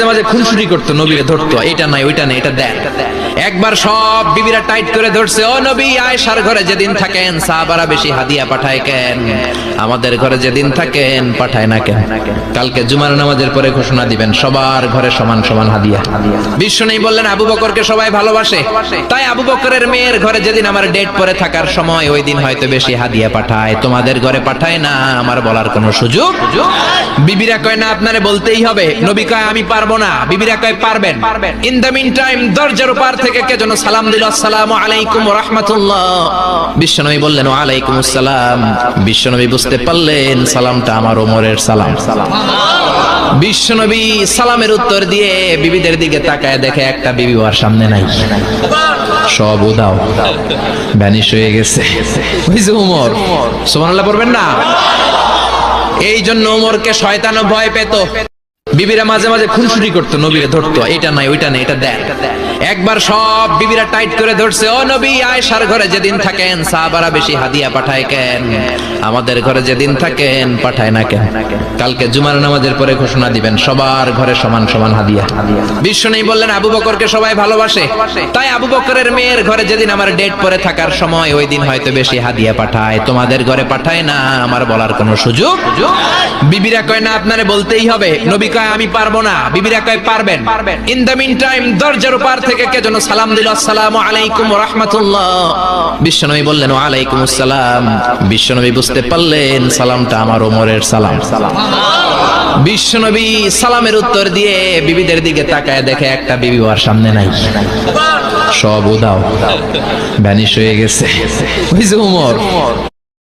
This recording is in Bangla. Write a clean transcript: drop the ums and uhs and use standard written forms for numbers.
মাঝে মাঝে খুনসুটি করতো, নবীরে ধরতো, এটা নাই ওইটা নাই, এটা দেন। একবার সব বিবিরা টাইট করে ধরছে, ও নবী, আয়েশার ঘরে যেদিন থাকেন সাহাবারা বেশি হাদিয়া পাঠায় কেন? আমাদের ঘরে যেদিন থাকেন পাঠায় না কেন? কালকে জুমার নামাজের পরে ঘোষণা দিবেন সবার ঘরে সমান সমান হাদিয়া। বিশ্বনবী বললেন আবু বকরকে সবাই ভালোবাসে, তাই আবু বকরের মেয়ের ঘরে যেদিন আমার ডেট পরে থাকার সময় ওই দিন হয়তো বেশি হাদিয়া পাঠায়, তোমাদের ঘরে পাঠায় না, আমার বলার কোনো সুযোগ। বিবিরা কয় না, আপনারে বলতেই হবে। নবী কয় আমি পারবো না, বিবিরা কয় পারবেন। ইন দ্য মিন টাইম দরজার উপর থেকে কে যেন সালাম দিল, আসসালামু আলাইকুম ওয়া রাহমাতুল্লাহ। বিশ্বনবী বললেন ওয়া আলাইকুম আসসালাম। বিশ্বনবী বুঝতে পারলেন সালামটা আমার ওমরের সালাম। বিশ্বনবী সালামের উত্তর দিয়ে বিবিদের দিকে তাকায়, দেখে একটা বিবি ওর সামনে নাই, সব উদাও, ভ্যানিশ হয়ে গেছে। ওই যে ওমর, সুবহানাল্লাহ পড়বেন না? এই জন্য ওমরকে শয়তানও ভয় পেত। বিবিরা মাঝে মাঝে খুনসুটি করতো, নবীরে ধরতো, এটা নাই ওইটা নাই, এটা দেন। একবার সব বিবিরা টাইট করে ধরছে, ও নবী, আয়েশার ঘরে যেদিন থাকেন সাহাবারা বেশি হাদিয়া পাঠায় কেন? আমাদের ঘরে যেদিন থাকেন পাঠায় না কেন? কালকে জুমার নামাজের পরে ঘোষণা দিবেন সবার ঘরে সমান সমান হাদিয়া। বিশ্বনবী বললেন আবু বকরকে সবাই ভালোবাসে, তাই আবু বকরের মেয়ের ঘরে যেদিন আমার ডেট পরে থাকার সময় ওই দিন হয়তো বেশি হাদিয়া পাঠায়, তোমাদের ঘরে পাঠায় না, আমার বলার কোনো সুযোগ। বিবিরা কয় না, আপনারে বলতেই হবে। নবী কয় আমি পারবো না, বিবিরা কয় পারবেন। ইন দ্য মিন টাইম দরজার উপর থেকে কে যেন সালাম দিল, আসসালামু আলাইকুম ওয়া রাহমাতুল্লাহ। বিশ্বনবী বললেন ওয়া আলাইকুম আসসালাম। বিশ্বনবী বুঝতে পারলেন সালামটা আমার ওমরের সালাম। বিশ্বনবী সালামের উত্তর দিয়ে বিবিদের দিকে তাকায়, দেখে একটা বিবি ওর সামনে নাই, সব উদাও, ভ্যানিশ হয়ে গেছে। ওই যে ওমর,